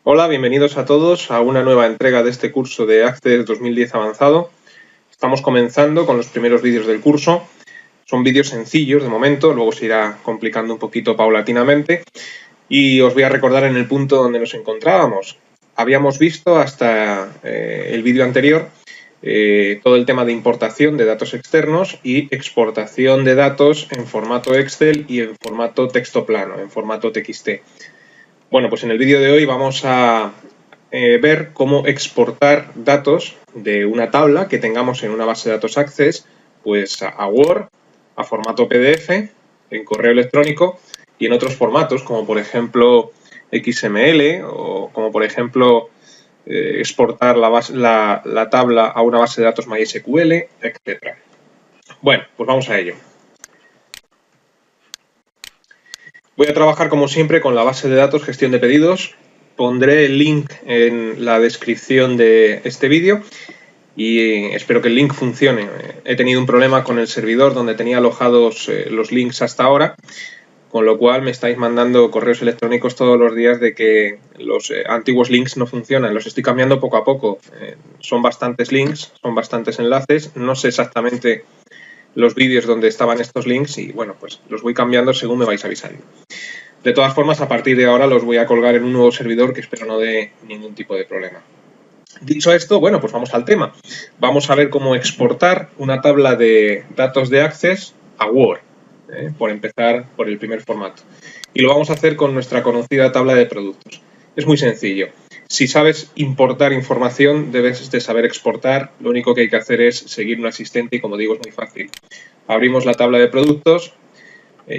Hola, bienvenidos a todos a una nueva entrega de este curso de Access 2010 avanzado. Estamos comenzando con los primeros vídeos del curso. Son vídeos sencillos de momento, luego se irá complicando un poquito paulatinamente. Y os voy a recordar en el punto donde nos encontrábamos. Habíamos visto hasta el vídeo anterior todo el tema de importación de datos externos y exportación de datos en formato Excel y en formato texto plano, en formato TXT. Bueno, pues en el vídeo de hoy vamos a ver cómo exportar datos de una tabla que tengamos en una base de datos Access, pues a Word, a formato PDF, en correo electrónico y en otros formatos, como por ejemplo XML o como por ejemplo exportar la tabla a una base de datos MySQL, etc. Bueno, pues vamos a ello. Voy a trabajar como siempre con la base de datos gestión de pedidos. Pondré el link en la descripción de este vídeo y espero que el link funcione. He tenido un problema con el servidor donde tenía alojados los links hasta ahora, con lo cual me estáis mandando correos electrónicos todos los días de que los antiguos links no funcionan. Los estoy cambiando poco a poco. Son bastantes links, son bastantes enlaces. No sé exactamente los vídeos donde estaban estos links y bueno, pues los voy cambiando según me vais avisando. De todas formas, a partir de ahora los voy a colgar en un nuevo servidor que espero no dé ningún tipo de problema. Dicho esto, bueno, pues vamos al tema. Vamos a ver cómo exportar una tabla de datos de Access a Word, por empezar por el primer formato. Y lo vamos a hacer con nuestra conocida tabla de productos. Es muy sencillo. Si sabes importar información, debes de saber exportar. Lo único que hay que hacer es seguir un asistente y, como digo, es muy fácil. Abrimos la tabla de productos.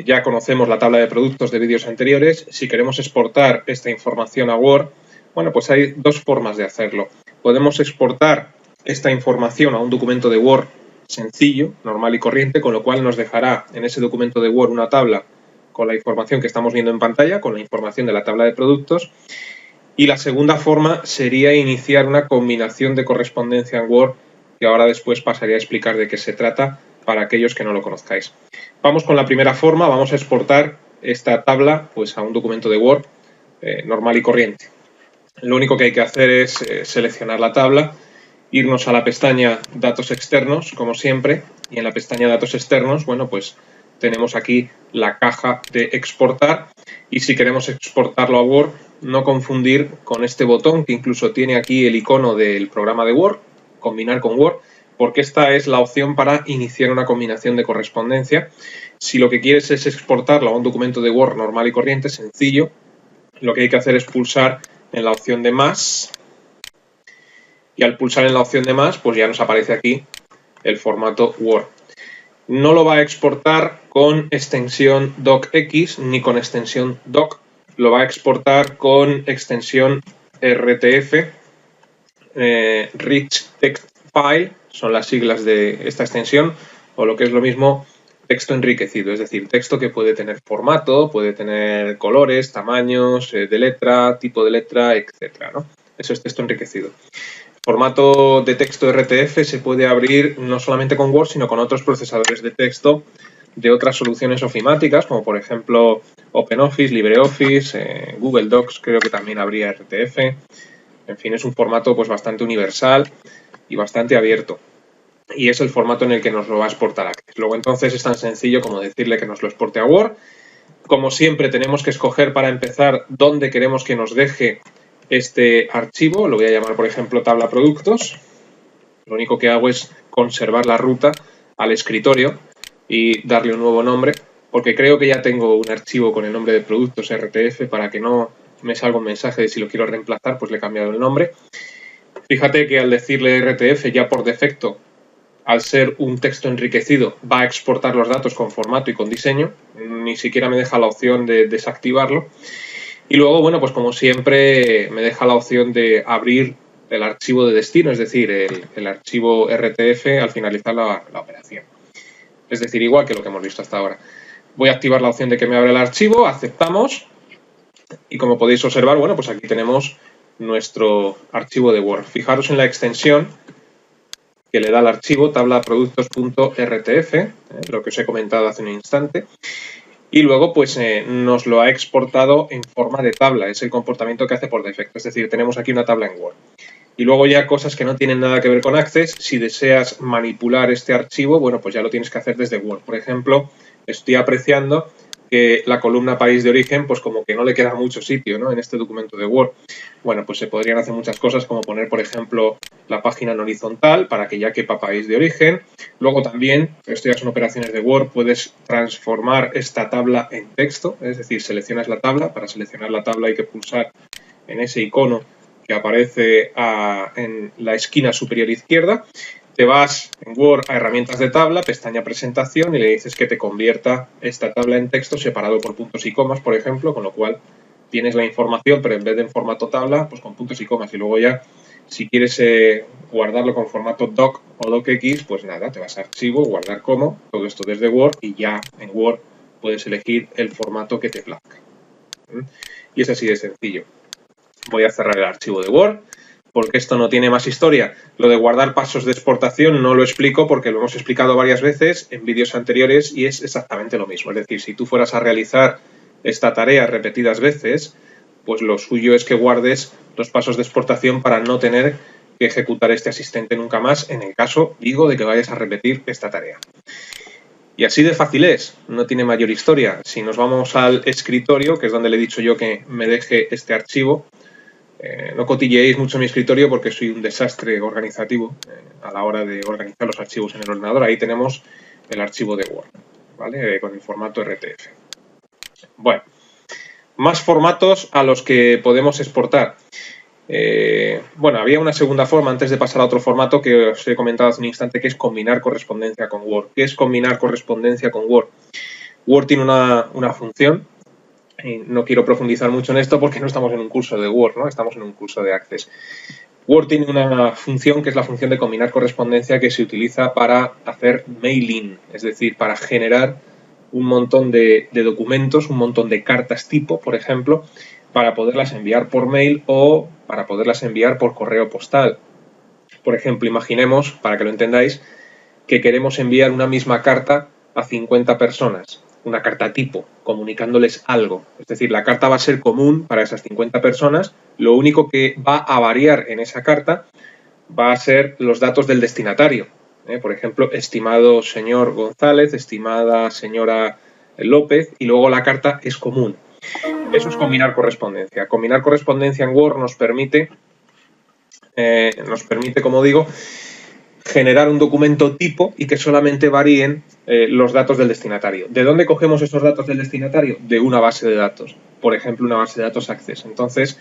Ya conocemos la tabla de productos de vídeos anteriores. Si queremos exportar esta información a Word, bueno, pues hay dos formas de hacerlo. Podemos exportar esta información a un documento de Word sencillo, normal y corriente, con lo cual nos dejará en ese documento de Word una tabla con la información que estamos viendo en pantalla, con la información de la tabla de productos. Y la segunda forma sería iniciar una combinación de correspondencia en Word, que ahora después pasaré a explicar de qué se trata para aquellos que no lo conozcáis. Vamos con la primera forma, vamos a exportar esta tabla pues, a un documento de Word normal y corriente. Lo único que hay que hacer es seleccionar la tabla, irnos a la pestaña Datos externos, como siempre, y en la pestaña Datos externos, bueno, pues tenemos aquí la caja de exportar y si queremos exportarlo a Word, no confundir con este botón que incluso tiene aquí el icono del programa de Word, combinar con Word, porque esta es la opción para iniciar una combinación de correspondencia. Si lo que quieres es exportarlo a un documento de Word normal y corriente, sencillo, lo que hay que hacer es pulsar en la opción de más y al pulsar en la opción de más, pues ya nos aparece aquí el formato Word. No lo va a exportar con extensión docx ni con extensión doc, lo va a exportar con extensión RTF, Rich Text File, son las siglas de esta extensión, o lo que es lo mismo, texto enriquecido, es decir, texto que puede tener formato, puede tener colores, tamaños de letra, tipo de letra, etcétera, ¿no? Eso es texto enriquecido. Formato de texto RTF se puede abrir no solamente con Word, sino con otros procesadores de texto de otras soluciones ofimáticas, como por ejemplo OpenOffice, LibreOffice, Google Docs creo que también habría RTF. En fin, es un formato pues bastante universal y bastante abierto. Y es el formato en el que nos lo va a exportar Access. Luego entonces es tan sencillo como decirle que nos lo exporte a Word. Como siempre tenemos que escoger para empezar dónde queremos que nos deje este archivo. Lo voy a llamar por ejemplo tabla productos. Lo único que hago es conservar la ruta al escritorio y darle un nuevo nombre, porque creo que ya tengo un archivo con el nombre de productos RTF para que no me salga un mensaje de si lo quiero reemplazar, pues le he cambiado el nombre. Fíjate que al decirle RTF ya por defecto, al ser un texto enriquecido, va a exportar los datos con formato y con diseño, ni siquiera me deja la opción de desactivarlo. Y luego, bueno, pues como siempre me deja la opción de abrir el archivo de destino, es decir, el archivo RTF al finalizar la operación. Es decir, igual que lo que hemos visto hasta ahora. Voy a activar la opción de que me abra el archivo, aceptamos y como podéis observar, bueno, pues aquí tenemos nuestro archivo de Word. Fijaros en la extensión que le da al archivo tablaproductos.rtf, lo que os he comentado hace un instante. y luego pues nos lo ha exportado en forma de tabla. Es el comportamiento que hace por defecto. Es decir, tenemos aquí una tabla en Word. Y luego ya cosas que no tienen nada que ver con Access, si deseas manipular este archivo, bueno, pues ya lo tienes que hacer desde Word. Por ejemplo, estoy apreciando que la columna país de origen, pues como que no le queda mucho sitio, ¿no?, en este documento de Word. Bueno, pues se podrían hacer muchas cosas, como poner, por ejemplo, la página en horizontal para que ya quepa país de origen. Luego también, esto ya son operaciones de Word, puedes transformar esta tabla en texto, es decir, seleccionas la tabla. Para seleccionar la tabla hay que pulsar en ese icono que aparece en la esquina superior izquierda. Te vas en Word a herramientas de tabla, pestaña presentación, y le dices que te convierta esta tabla en texto separado por puntos y comas, por ejemplo, con lo cual tienes la información, pero en vez de en formato tabla, pues con puntos y comas. Y luego ya, si quieres guardarlo con formato doc o docx, pues nada, te vas a archivo, guardar como, todo esto desde Word, y ya en Word puedes elegir el formato que te plazca. Y es así de sencillo. Voy a cerrar el archivo de Word, porque esto no tiene más historia. Lo de guardar pasos de exportación no lo explico porque lo hemos explicado varias veces en vídeos anteriores y es exactamente lo mismo. Es decir, si tú fueras a realizar esta tarea repetidas veces, pues lo suyo es que guardes los pasos de exportación para no tener que ejecutar este asistente nunca más, en el caso, digo, de que vayas a repetir esta tarea. Y así de fácil es, no tiene mayor historia. Si nos vamos al escritorio, que es donde le he dicho yo que me deje este archivo, no cotilleéis mucho mi escritorio porque soy un desastre organizativo a la hora de organizar los archivos en el ordenador. Ahí tenemos el archivo de Word, ¿vale? Con el formato RTF. Bueno, más formatos a los que podemos exportar. Bueno, había una segunda forma antes de pasar a otro formato que os he comentado hace un instante, que es combinar correspondencia con Word. ¿Qué es combinar correspondencia con Word? Word tiene una función. No quiero profundizar mucho en esto porque no estamos en un curso de Word, ¿no? Estamos en un curso de Access. Word tiene una función que es la función de combinar correspondencia, que se utiliza para hacer mailing, es decir, para generar un montón de documentos, un montón de cartas tipo, por ejemplo, para poderlas enviar por mail o para poderlas enviar por correo postal. Por ejemplo, imaginemos, para que lo entendáis, que queremos enviar una misma carta a 50 personas. Una carta tipo, comunicándoles algo. Es decir, la carta va a ser común para esas 50 personas. Lo único que va a variar en esa carta va a ser los datos del destinatario. Por ejemplo, estimado señor González, estimada señora López, y luego la carta es común. Eso es combinar correspondencia. Combinar correspondencia en Word nos permite, como digo, generar un documento tipo y que solamente varíen los datos del destinatario. ¿De dónde cogemos esos datos del destinatario? De una base de datos, por ejemplo, una base de datos Access. Entonces,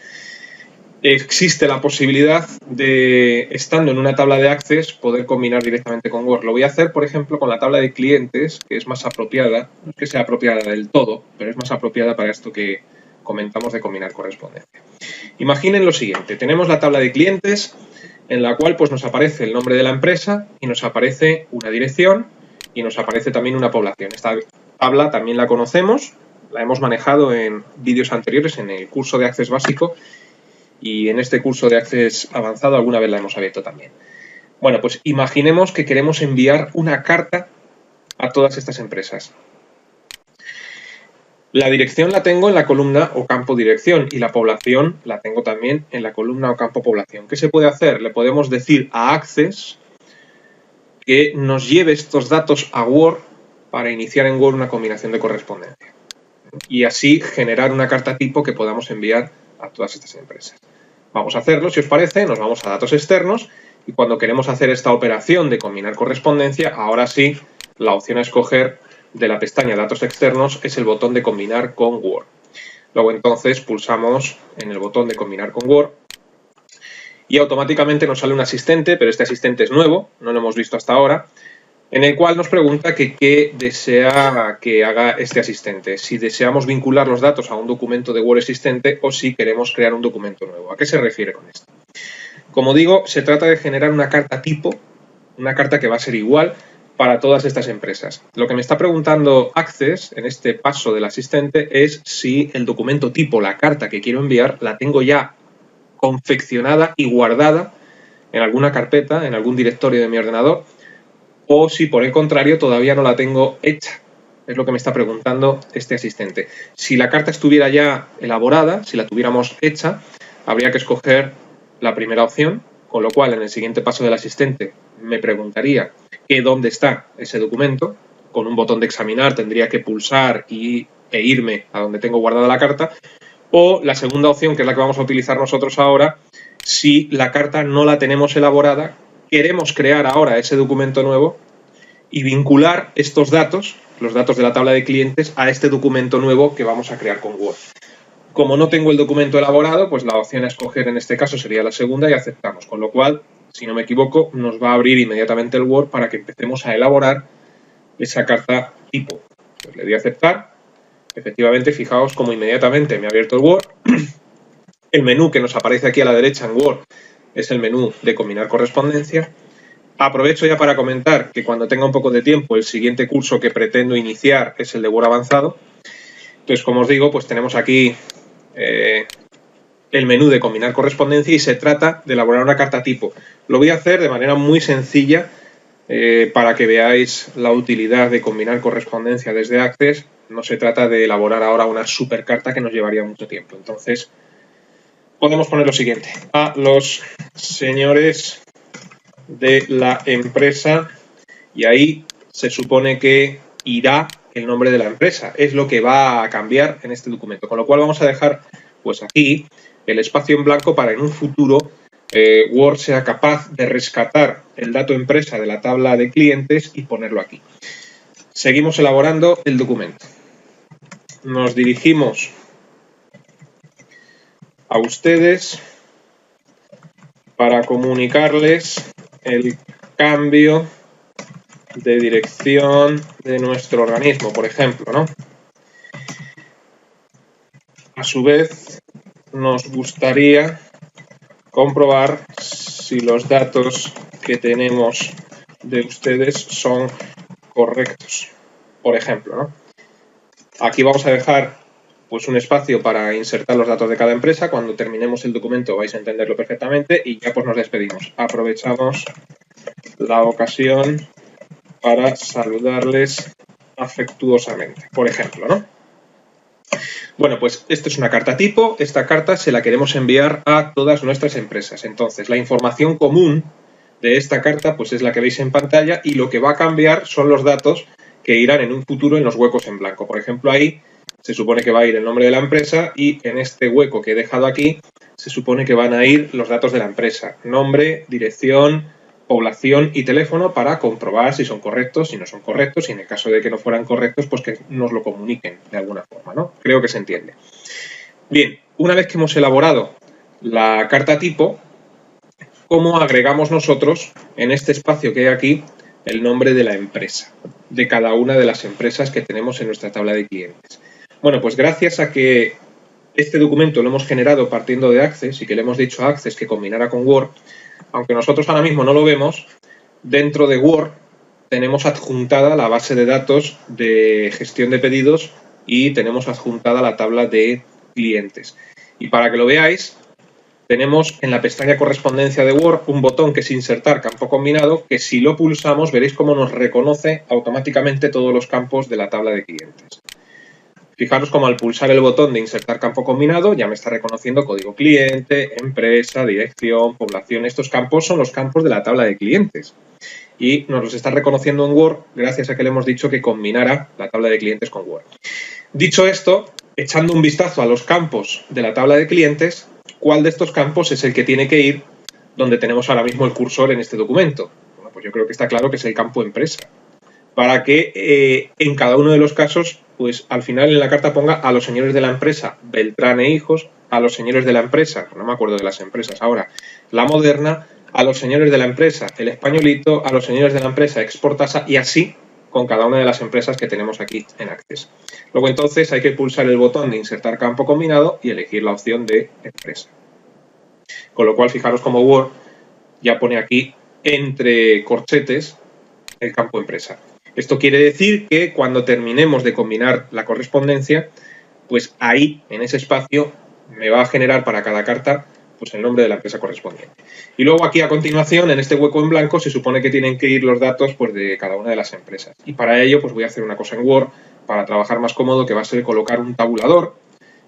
existe la posibilidad de, estando en una tabla de Access, poder combinar directamente con Word. Lo voy a hacer, por ejemplo, con la tabla de clientes, que es más apropiada, no es que sea apropiada del todo, pero es más apropiada para esto que comentamos de combinar correspondencia. Imaginen lo siguiente, tenemos la tabla de clientes, en la cual pues nos aparece el nombre de la empresa y nos aparece una dirección y nos aparece también una población. Esta tabla también la conocemos, la hemos manejado en vídeos anteriores en el curso de Access básico y en este curso de Access avanzado alguna vez la hemos abierto también. Bueno, pues imaginemos que queremos enviar una carta a todas estas empresas. La dirección la tengo en la columna o campo dirección y la población la tengo también en la columna o campo población. ¿Qué se puede hacer? Le podemos decir a Access que nos lleve estos datos a Word para iniciar en Word una combinación de correspondencia y así generar una carta tipo que podamos enviar a todas estas empresas. Vamos a hacerlo, si os parece, nos vamos a datos externos y cuando queremos hacer esta operación de combinar correspondencia, ahora sí, la opción a escoger de la pestaña Datos externos es el botón de combinar con Word. Luego entonces pulsamos en el botón de combinar con Word y automáticamente nos sale un asistente, pero este asistente es nuevo, no lo hemos visto hasta ahora, en el cual nos pregunta que qué desea que haga este asistente, si deseamos vincular los datos a un documento de Word existente o si queremos crear un documento nuevo. ¿A qué se refiere con esto? Como digo, se trata de generar una carta tipo, una carta que va a ser igual para todas estas empresas. Lo que me está preguntando Access en este paso del asistente es si el documento tipo, la carta que quiero enviar, la tengo ya confeccionada y guardada en alguna carpeta, en algún directorio de mi ordenador, o si por el contrario todavía no la tengo hecha Es lo que me está preguntando este asistente. Si la carta estuviera ya elaborada, si la tuviéramos hecha, habría que escoger la primera opción, con lo cual en el siguiente paso del asistente me preguntaría dónde está ese documento. Con un botón de examinar tendría que pulsar e irme a donde tengo guardada la carta. O la segunda opción, que es la que vamos a utilizar nosotros ahora, si la carta no la tenemos elaborada, queremos crear ahora ese documento nuevo y vincular estos datos, los datos de la tabla de clientes, a este documento nuevo que vamos a crear con Word. Como no tengo el documento elaborado, pues la opción a escoger en este caso sería la segunda y aceptamos. Con lo cual, si no me equivoco, nos va a abrir inmediatamente el Word para que empecemos a elaborar esa carta tipo. Pues le doy a aceptar. Efectivamente, fijaos cómo inmediatamente me ha abierto el Word. El menú que nos aparece aquí a la derecha en Word es el menú de combinar correspondencia. Aprovecho ya para comentar que cuando tenga un poco de tiempo, el siguiente curso que pretendo iniciar es el de Word avanzado. Entonces, como os digo, pues tenemos aquí el menú de combinar correspondencia y se trata de elaborar una carta tipo. Lo voy a hacer de manera muy sencilla para que veáis la utilidad de combinar correspondencia desde Access. No se trata de elaborar ahora una super carta que nos llevaría mucho tiempo. Entonces, podemos poner lo siguiente: a los señores de la empresa, y ahí se supone que irá el nombre de la empresa, es lo que va a cambiar en este documento, con lo cual vamos a dejar pues aquí el espacio en blanco para en un futuro Word sea capaz de rescatar el dato empresa de la tabla de clientes y ponerlo aquí. Seguimos elaborando el documento. Nos dirigimos a ustedes para comunicarles el cambio de dirección de nuestro organismo, por ejemplo, ¿no? A su vez, nos gustaría comprobar si los datos que tenemos de ustedes son correctos, por ejemplo, ¿no? Aquí vamos a dejar pues un espacio para insertar los datos de cada empresa. Cuando terminemos el documento vais a entenderlo perfectamente y ya pues nos despedimos. Aprovechamos la ocasión para saludarles afectuosamente, por ejemplo, ¿no? Bueno, pues esto es una carta tipo. Esta carta se la queremos enviar a todas nuestras empresas. Entonces, la información común de esta carta pues es la que veis en pantalla y lo que va a cambiar son los datos que irán en un futuro en los huecos en blanco. Por ejemplo, ahí se supone que va a ir el nombre de la empresa y en este hueco que he dejado aquí se supone que van a ir los datos de la empresa: nombre, dirección, población y teléfono, para comprobar si son correctos, si no son correctos, y en el caso de que no fueran correctos, pues que nos lo comuniquen de alguna forma, ¿no? Creo que se entiende. Bien, una vez que hemos elaborado la carta tipo, ¿cómo agregamos nosotros en este espacio que hay aquí el nombre de la empresa, de cada una de las empresas que tenemos en nuestra tabla de clientes? Bueno, pues gracias a que este documento lo hemos generado partiendo de Access y que le hemos dicho a Access que combinara con Word, aunque nosotros ahora mismo no lo vemos, dentro de Word tenemos adjuntada la base de datos de gestión de pedidos y tenemos adjuntada la tabla de clientes. Y para que lo veáis, tenemos en la pestaña correspondencia de Word un botón que es insertar campo combinado, que si lo pulsamos veréis cómo nos reconoce automáticamente todos los campos de la tabla de clientes. Fijaros como al pulsar el botón de insertar campo combinado ya me está reconociendo código cliente, empresa, dirección, población. Estos campos son los campos de la tabla de clientes y nos los está reconociendo en Word gracias a que le hemos dicho que combinara la tabla de clientes con Word. Dicho esto, echando un vistazo a los campos de la tabla de clientes, ¿cuál de estos campos es el que tiene que ir donde tenemos ahora mismo el cursor en este documento? Bueno, pues yo creo que está claro que es el campo empresa, para que en cada uno de los casos, pues al final en la carta ponga a los señores de la empresa Beltrán e Hijos, a los señores de la empresa, no me acuerdo de las empresas ahora, La Moderna, a los señores de la empresa El Españolito, a los señores de la empresa Exportasa, y así con cada una de las empresas que tenemos aquí en Access. Luego entonces hay que pulsar el botón de insertar campo combinado y elegir la opción de empresa. Con lo cual fijaros como Word ya pone aquí entre corchetes el campo empresa. Esto quiere decir que cuando terminemos de combinar la correspondencia, pues ahí, en ese espacio, me va a generar para cada carta pues el nombre de la empresa correspondiente. Y luego aquí a continuación, en este hueco en blanco, se supone que tienen que ir los datos pues de cada una de las empresas. Y para ello pues voy a hacer una cosa en Word, para trabajar más cómodo, que va a ser colocar un tabulador.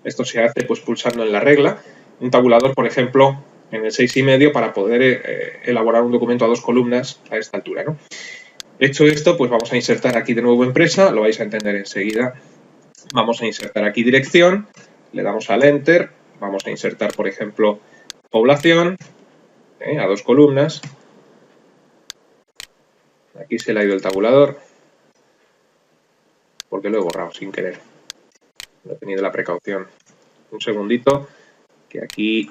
Esto se hace pues pulsando en la regla. Un tabulador, por ejemplo, en el 6,5 para poder elaborar un documento a 2 columnas a esta altura, ¿no? Hecho esto, pues vamos a insertar aquí de nuevo empresa, lo vais a entender enseguida. Vamos a insertar aquí dirección, le damos al Enter, vamos a insertar, por ejemplo, población, a 2 columnas. Aquí se le ha ido el tabulador, porque lo he borrado sin querer. No he tenido la precaución. Un segundito, que aquí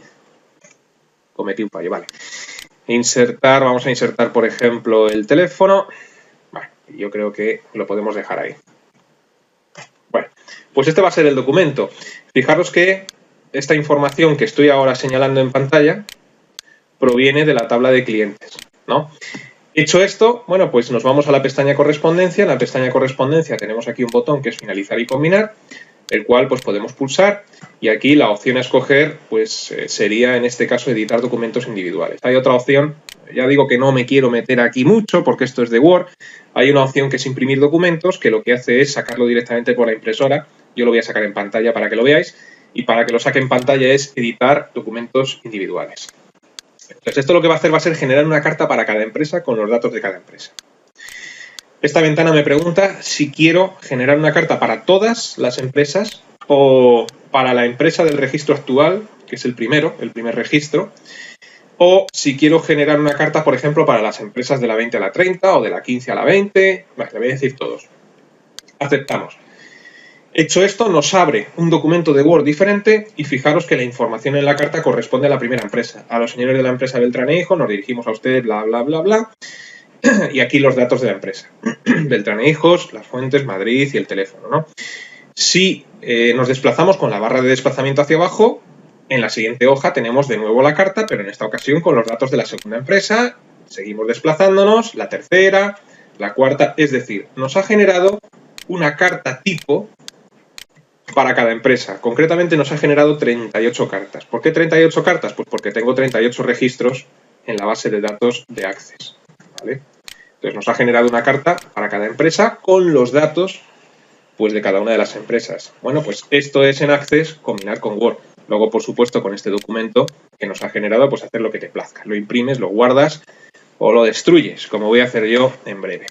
cometí un fallo. Vale. Insertar, vamos a insertar, por ejemplo, el teléfono. Bueno, yo creo que lo podemos dejar ahí. Bueno, pues este va a ser el documento. Fijaros que esta información que estoy ahora señalando en pantalla proviene de la tabla de clientes, ¿no? Hecho esto, bueno, pues nos vamos a la pestaña correspondencia. En la pestaña correspondencia tenemos aquí un botón que es finalizar y combinar, el cual pues podemos pulsar, y aquí la opción a escoger pues sería en este caso editar documentos individuales. Hay otra opción, ya digo que no me quiero meter aquí mucho porque esto es de Word. Hay una opción que es imprimir documentos, que lo que hace es sacarlo directamente por la impresora. Yo lo voy a sacar en pantalla para que lo veáis, y para que lo saque en pantalla es editar documentos individuales. Entonces esto lo que va a hacer va a ser generar una carta para cada empresa con los datos de cada empresa. Esta ventana me pregunta si quiero generar una carta para todas las empresas o para la empresa del registro actual, que es el primer registro, o si quiero generar una carta, por ejemplo, para las empresas de la 20 a la 30 o de la 15 a la 20. Vale, le voy a decir todos. Aceptamos. Hecho esto, nos abre un documento de Word diferente y fijaros que la información en la carta corresponde a la primera empresa. A los señores de la empresa Beltrán e Hijo nos dirigimos a ustedes, bla, bla, bla, bla. Y aquí los datos de la empresa. Beltrán e Hijos, las fuentes, Madrid y el teléfono, ¿no? Si nos desplazamos con la barra de desplazamiento hacia abajo, en la siguiente hoja tenemos de nuevo la carta, pero en esta ocasión con los datos de la segunda empresa. Seguimos desplazándonos, la tercera, la cuarta. Es decir, nos ha generado una carta tipo para cada empresa. Concretamente nos ha generado 38 cartas. ¿Por qué 38 cartas? Pues porque tengo 38 registros en la base de datos de Access, ¿vale? Entonces nos ha generado una carta para cada empresa con los datos pues de cada una de las empresas. Bueno, pues esto es en Access combinar con Word. Luego, por supuesto, con este documento que nos ha generado, pues hacer lo que te plazca. Lo imprimes, lo guardas o lo destruyes, como voy a hacer yo en breve.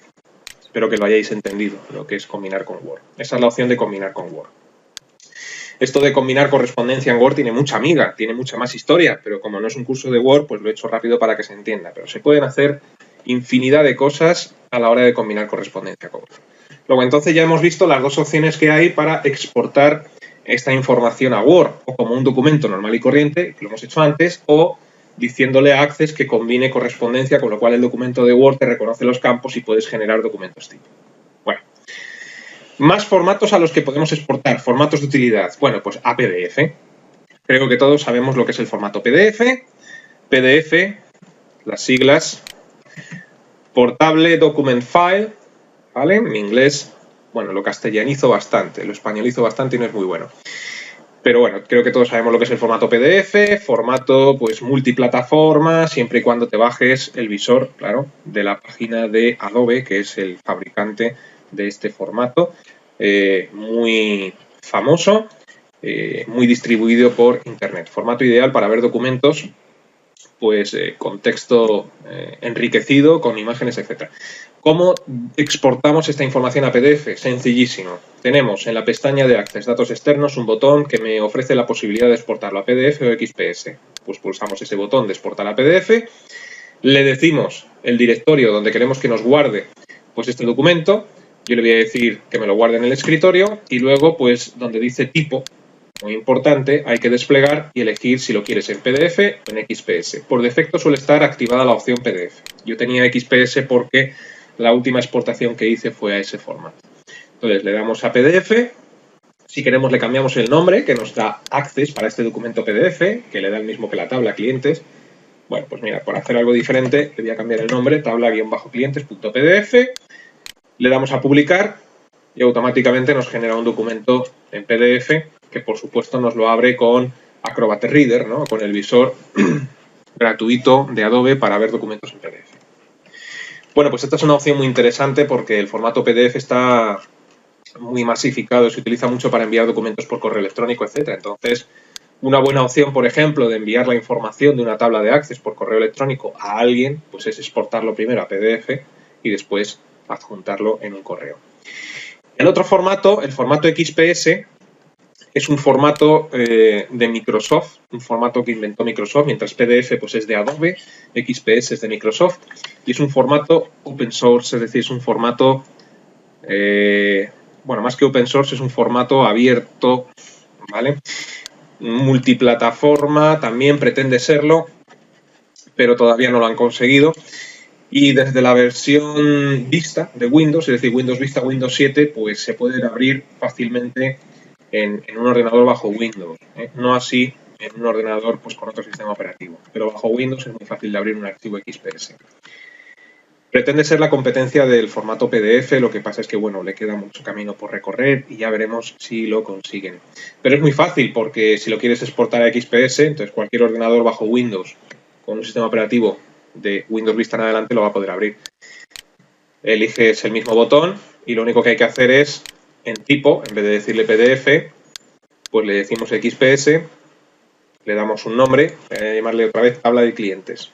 Espero que lo hayáis entendido, lo que es combinar con Word. Esa es la opción de combinar con Word. Esto de combinar correspondencia en Word tiene mucha amiga, tiene mucha más historia, pero como no es un curso de Word, pues lo he hecho rápido para que se entienda. Pero se pueden hacer infinidad de cosas a la hora de combinar correspondencia con Word. Luego, entonces ya hemos visto las dos opciones que hay para exportar esta información a Word, o como un documento normal y corriente, que lo hemos hecho antes, o diciéndole a Access que combine correspondencia, con lo cual el documento de Word te reconoce los campos y puedes generar documentos tipo. Bueno, más formatos a los que podemos exportar, formatos de utilidad. Bueno, pues a PDF. Creo que todos sabemos lo que es el formato PDF. PDF, las siglas, Portable Document File, ¿vale? En inglés, bueno, lo castellanizo bastante, lo españolizo bastante y no es muy bueno. Pero bueno, creo que todos sabemos lo que es el formato PDF, formato pues multiplataforma, siempre y cuando te bajes el visor, claro, de la página de Adobe, que es el fabricante de este formato, muy famoso, muy distribuido por Internet. Formato ideal para ver documentos pues con texto enriquecido, con imágenes, etc. ¿Cómo exportamos esta información a PDF? Sencillísimo. Tenemos en la pestaña de Access Datos Externos un botón que me ofrece la posibilidad de exportarlo a PDF o XPS. Pues pulsamos ese botón de exportar a PDF, le decimos el directorio donde queremos que nos guarde pues este documento. Yo le voy a decir que me lo guarde en el escritorio y luego pues donde dice tipo, muy importante, hay que desplegar y elegir si lo quieres en PDF o en XPS. Por defecto suele estar activada la opción PDF. Yo tenía XPS porque la última exportación que hice fue a ese formato. Entonces le damos a PDF. Si queremos le cambiamos el nombre que nos da Access para este documento PDF, que le da el mismo que la tabla clientes. Bueno, pues mira, por hacer algo diferente le voy a cambiar el nombre, tabla-clientes.pdf. Le damos a publicar y automáticamente nos genera un documento en PDF que por supuesto nos lo abre con Acrobat Reader, ¿no? Con el visor gratuito de Adobe para ver documentos en PDF. Bueno, pues esta es una opción muy interesante porque el formato PDF está muy masificado, se utiliza mucho para enviar documentos por correo electrónico, etcétera. Entonces, una buena opción, por ejemplo, de enviar la información de una tabla de Access por correo electrónico a alguien, pues es exportarlo primero a PDF y después adjuntarlo en un correo. El otro formato, el formato XPS, es un formato de Microsoft, un formato que inventó Microsoft, mientras PDF pues, es de Adobe, XPS es de Microsoft, y es un formato open source, es decir, es un formato, bueno, más que open source, es un formato abierto, ¿vale? Multiplataforma, también pretende serlo, pero todavía no lo han conseguido. Y desde la versión Vista de Windows, es decir, Windows Vista, Windows 7, pues se pueden abrir fácilmente en un ordenador bajo Windows. No así en un ordenador pues, con otro sistema operativo. Pero bajo Windows es muy fácil de abrir un archivo XPS. Pretende ser la competencia del formato PDF, lo que pasa es que, bueno, le queda mucho camino por recorrer y ya veremos si lo consiguen. Pero es muy fácil porque si lo quieres exportar a XPS, entonces cualquier ordenador bajo Windows con un sistema operativo de Windows Vista en adelante lo va a poder abrir. Eliges el mismo botón y lo único que hay que hacer es, en tipo, en vez de decirle PDF, pues le decimos XPS, le damos un nombre, voy a llamarle otra vez tabla de clientes.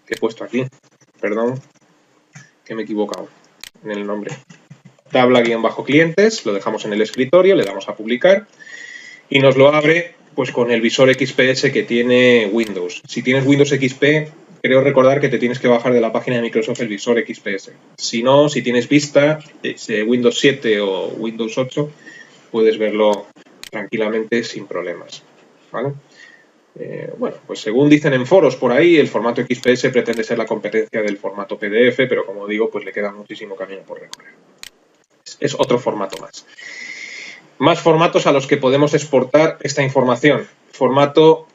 ¿Qué he puesto aquí? Perdón, que me he equivocado en el nombre. Tabla-clientes, lo dejamos en el escritorio, le damos a publicar y nos lo abre pues con el visor XPS que tiene Windows. Si tienes Windows XP, creo recordar que te tienes que bajar de la página de Microsoft el visor XPS. Si no, si tienes Vista, Windows 7 o Windows 8, puedes verlo tranquilamente sin problemas, ¿vale? Bueno, pues según dicen en foros por ahí, el formato XPS pretende ser la competencia del formato PDF, pero como digo, pues le queda muchísimo camino por recorrer. Es otro formato más. Más formatos a los que podemos exportar esta información. Formato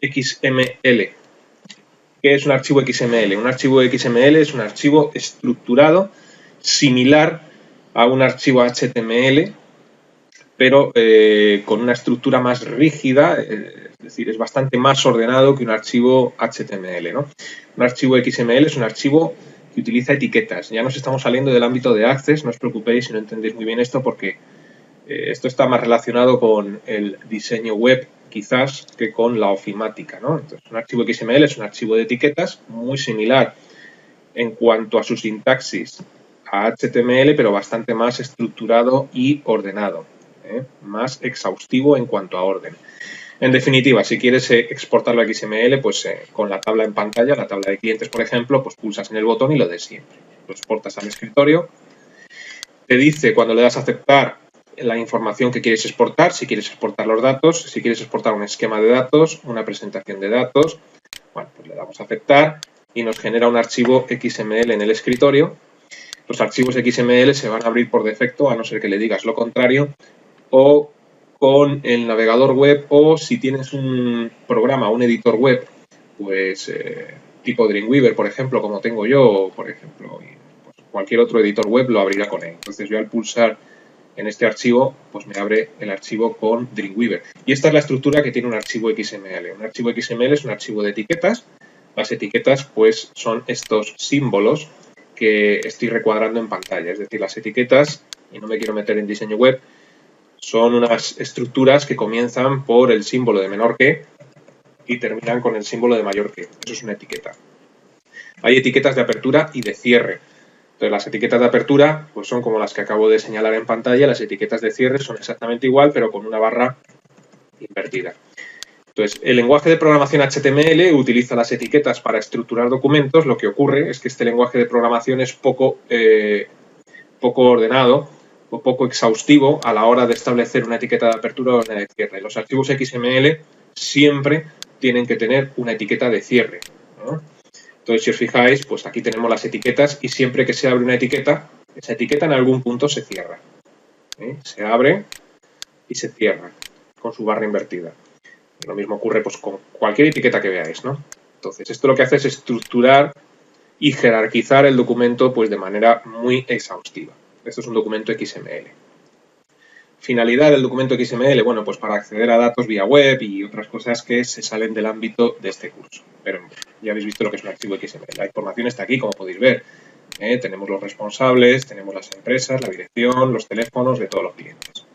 XML. ¿Qué es un archivo XML? Un archivo XML es un archivo estructurado similar a un archivo HTML, pero con una estructura más rígida, es decir, es bastante más ordenado que un archivo HTML, ¿no? Un archivo XML es un archivo que utiliza etiquetas. Ya nos estamos saliendo del ámbito de Access, no os preocupéis si no entendéis muy bien esto, porque esto está más relacionado con el diseño web, quizás, que con la ofimática, ¿no? Entonces, un archivo XML es un archivo de etiquetas muy similar en cuanto a su sintaxis a HTML, pero bastante más estructurado y ordenado, más exhaustivo en cuanto a orden. En definitiva, si quieres exportarlo a XML, pues con la tabla en pantalla, la tabla de clientes, por ejemplo, pues pulsas en el botón y lo de siempre. Lo exportas al escritorio. Te dice cuando le das a aceptar la información que quieres exportar, si quieres exportar los datos, si quieres exportar un esquema de datos, una presentación de datos. Bueno, pues le damos a aceptar y nos genera un archivo XML en el escritorio. Los archivos XML se van a abrir por defecto, a no ser que le digas lo contrario, o con el navegador web, o si tienes un programa, un editor web, pues tipo Dreamweaver, por ejemplo, como tengo yo, o por ejemplo, pues, cualquier otro editor web lo abrirá con él. Entonces yo al pulsar en este archivo, pues me abre el archivo con Dreamweaver. Y esta es la estructura que tiene un archivo XML. Un archivo XML es un archivo de etiquetas. Las etiquetas, pues, son estos símbolos que estoy recuadrando en pantalla. Es decir, las etiquetas, y no me quiero meter en diseño web, son unas estructuras que comienzan por el símbolo de menor que y terminan con el símbolo de mayor que. Eso es una etiqueta. Hay etiquetas de apertura y de cierre. Entonces, las etiquetas de apertura pues son como las que acabo de señalar en pantalla. Las etiquetas de cierre son exactamente igual, pero con una barra invertida. Entonces, el lenguaje de programación HTML utiliza las etiquetas para estructurar documentos. Lo que ocurre es que este lenguaje de programación es poco ordenado o poco exhaustivo a la hora de establecer una etiqueta de apertura o una de cierre. Los archivos XML siempre tienen que tener una etiqueta de cierre, ¿no? Entonces, si os fijáis, pues aquí tenemos las etiquetas y siempre que se abre una etiqueta, esa etiqueta en algún punto se cierra. Se abre y se cierra con su barra invertida. Lo mismo ocurre pues, con cualquier etiqueta que veáis, ¿no? Entonces, esto lo que hace es estructurar y jerarquizar el documento pues, de manera muy exhaustiva. Esto es un documento XML. Finalidad del documento XML, bueno, pues para acceder a datos vía web y otras cosas que se salen del ámbito de este curso. Pero ya habéis visto lo que es un archivo XML. La información está aquí, como podéis ver. Tenemos los responsables, tenemos las empresas, la dirección, los teléfonos de todos los clientes.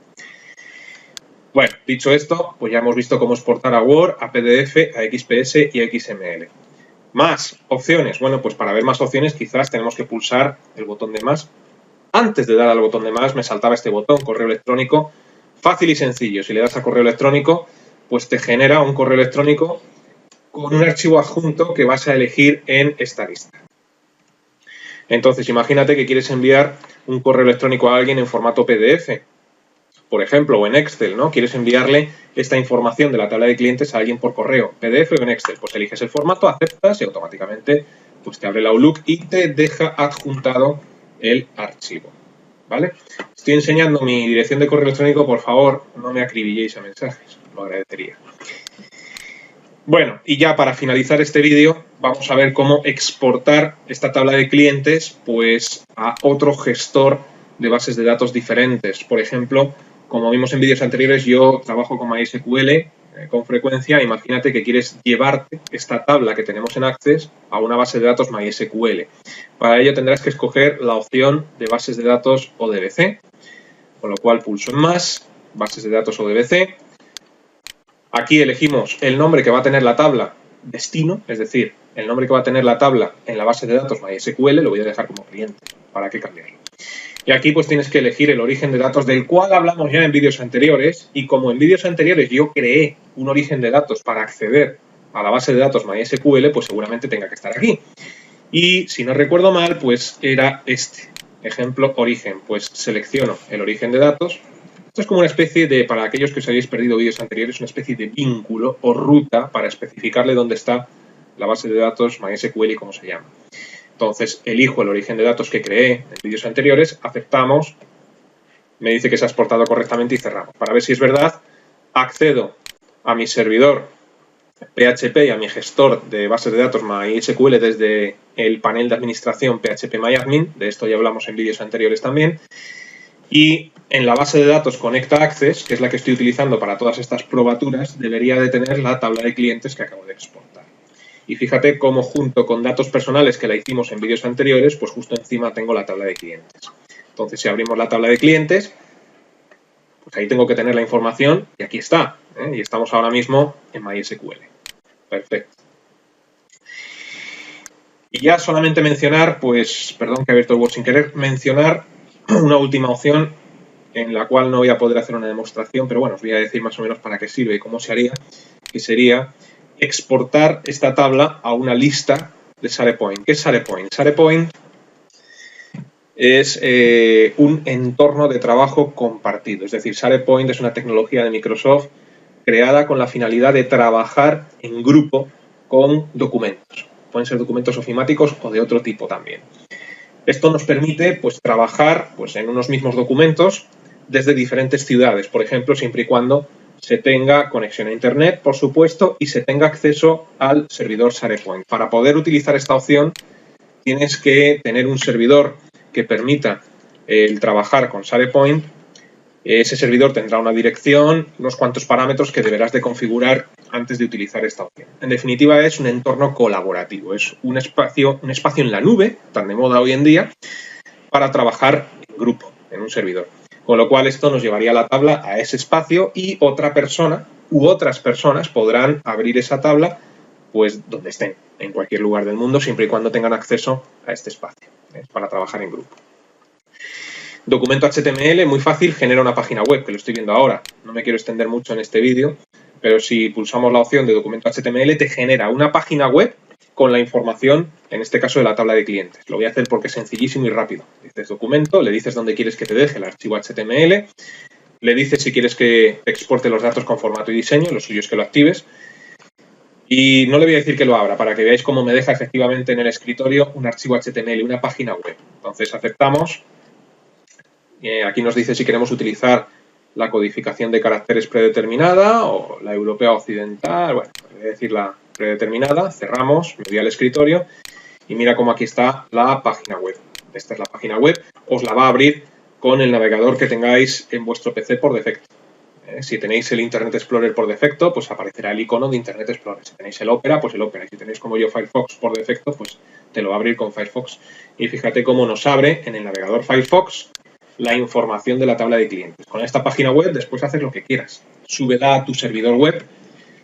Bueno, dicho esto, pues ya hemos visto cómo exportar a Word, a PDF, a XPS y a XML. Más opciones. Bueno, pues para ver más opciones quizás tenemos que pulsar el botón de más. Antes de dar al botón de más me saltaba este botón, correo electrónico. Fácil y sencillo. Si le das a correo electrónico, pues te genera un correo electrónico con un archivo adjunto que vas a elegir en esta lista. Entonces, imagínate que quieres enviar un correo electrónico a alguien en formato PDF, por ejemplo, o en Excel, ¿no? Quieres enviarle esta información de la tabla de clientes a alguien por correo, PDF o en Excel. Pues eliges el formato, aceptas y automáticamente pues te abre el Outlook y te deja adjuntado el archivo, ¿vale? Estoy enseñando mi dirección de correo electrónico, por favor, no me acribilléis a mensajes, lo agradecería. Bueno, y ya para finalizar este vídeo, vamos a ver cómo exportar esta tabla de clientes pues a otro gestor de bases de datos diferentes. Por ejemplo, como vimos en vídeos anteriores, yo trabajo con MySQL con frecuencia. Imagínate que quieres llevarte esta tabla que tenemos en Access a una base de datos MySQL. Para ello tendrás que escoger la opción de bases de datos ODBC, con lo cual pulso en más, bases de datos ODBC. Aquí elegimos el nombre que va a tener la tabla destino, es decir, el nombre que va a tener la tabla en la base de datos MySQL, lo voy a dejar como cliente, ¿para qué cambiarlo? Y aquí pues tienes que elegir el origen de datos del cual hablamos ya en vídeos anteriores, y como en vídeos anteriores yo creé un origen de datos para acceder a la base de datos MySQL, pues seguramente tenga que estar aquí. Y si no recuerdo mal, pues era este, ejemplo origen, pues selecciono el origen de datos. Esto es como una especie de, para aquellos que os hayáis perdido vídeos anteriores, una especie de vínculo o ruta para especificarle dónde está la base de datos MySQL y cómo se llama. Entonces, elijo el origen de datos que creé en vídeos anteriores, aceptamos, me dice que se ha exportado correctamente y cerramos. Para ver si es verdad, accedo a mi servidor PHP y a mi gestor de bases de datos MySQL desde el panel de administración phpMyAdmin, de esto ya hablamos en vídeos anteriores también, y en la base de datos Conecta Access, que es la que estoy utilizando para todas estas probaturas, debería de tener la tabla de clientes que acabo de exportar. Y fíjate cómo junto con datos personales que la hicimos en vídeos anteriores, pues justo encima tengo la tabla de clientes. Entonces, si abrimos la tabla de clientes, pues ahí tengo que tener la información y aquí está, y estamos ahora mismo en MySQL. Perfecto. Y ya solamente mencionar, pues, perdón que he abierto el Word sin querer, mencionar una última opción en la cual no voy a poder hacer una demostración, pero bueno, os voy a decir más o menos para qué sirve y cómo se haría, que sería exportar esta tabla a una lista de SharePoint. ¿Qué es SharePoint? SharePoint es un entorno de trabajo compartido. Es decir, SharePoint es una tecnología de Microsoft creada con la finalidad de trabajar en grupo con documentos. Pueden ser documentos ofimáticos o de otro tipo también. Esto nos permite pues, trabajar pues, en unos mismos documentos desde diferentes ciudades, por ejemplo, siempre y cuando se tenga conexión a Internet, por supuesto, y se tenga acceso al servidor SharePoint. Para poder utilizar esta opción tienes que tener un servidor que permita el trabajar con SharePoint. Ese servidor tendrá una dirección, unos cuantos parámetros que deberás de configurar antes de utilizar esta opción. En definitiva, es un entorno colaborativo, es un espacio en la nube, tan de moda hoy en día, para trabajar en grupo, en un servidor. Con lo cual esto nos llevaría la tabla a ese espacio y otra persona u otras personas podrán abrir esa tabla pues donde estén, en cualquier lugar del mundo, siempre y cuando tengan acceso a este espacio, para trabajar en grupo. Documento HTML, muy fácil, genera una página web, que lo estoy viendo ahora. No me quiero extender mucho en este vídeo, pero si pulsamos la opción de documento HTML te genera una página web con la información, en este caso de la tabla de clientes. Lo voy a hacer porque es sencillísimo y rápido. Dices documento, le dices dónde quieres que te deje el archivo HTML, le dices si quieres que te exporte los datos con formato y diseño, lo suyo es que lo actives. Y no le voy a decir que lo abra, para que veáis cómo me deja efectivamente en el escritorio un archivo HTML, una página web. Entonces aceptamos. Aquí nos dice si queremos utilizar la codificación de caracteres predeterminada o la europea occidental. Bueno, voy a decir la predeterminada, cerramos, me voy al escritorio y mira cómo aquí está la página web. Esta es la página web, os la va a abrir con el navegador que tengáis en vuestro PC por defecto. Si tenéis el Internet Explorer por defecto, pues aparecerá el icono de Internet Explorer. Si tenéis el Opera, pues el Opera. Y si tenéis como yo Firefox por defecto, pues te lo va a abrir con Firefox. Y fíjate cómo nos abre en el navegador Firefox la información de la tabla de clientes. Con esta página web después haces lo que quieras. Súbela a tu servidor web.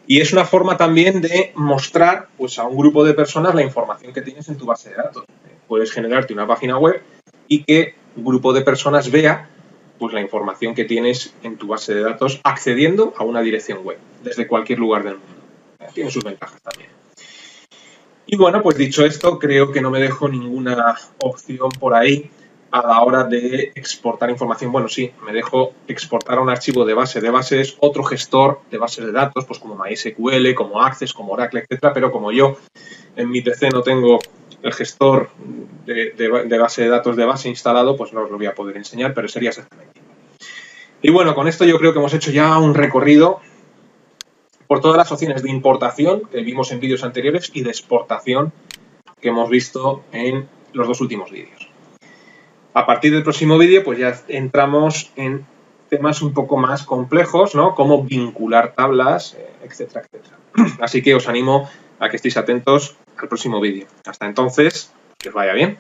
Y es una forma también de mostrar pues, a un grupo de personas la información que tienes en tu base de datos. Puedes generarte una página web y que un grupo de personas vea pues, la información que tienes en tu base de datos accediendo a una dirección web desde cualquier lugar del mundo. Tiene sus ventajas también. Y bueno, pues dicho esto, creo que no me dejo ninguna opción por ahí a la hora de exportar información. Bueno, sí, me dejo exportar a un archivo de base de bases, otro gestor de bases de datos, pues como MySQL, como Access, como Oracle, etcétera, pero como yo en mi PC no tengo el gestor de base de datos de base instalado, pues no os lo voy a poder enseñar, pero sería exactamente igual. Y bueno, con esto yo creo que hemos hecho ya un recorrido por todas las opciones de importación que vimos en vídeos anteriores y de exportación que hemos visto en los dos últimos vídeos. A partir del próximo vídeo, pues ya entramos en temas un poco más complejos, ¿no? Cómo vincular tablas, etcétera, etcétera. Así que os animo a que estéis atentos al próximo vídeo. Hasta entonces, que os vaya bien.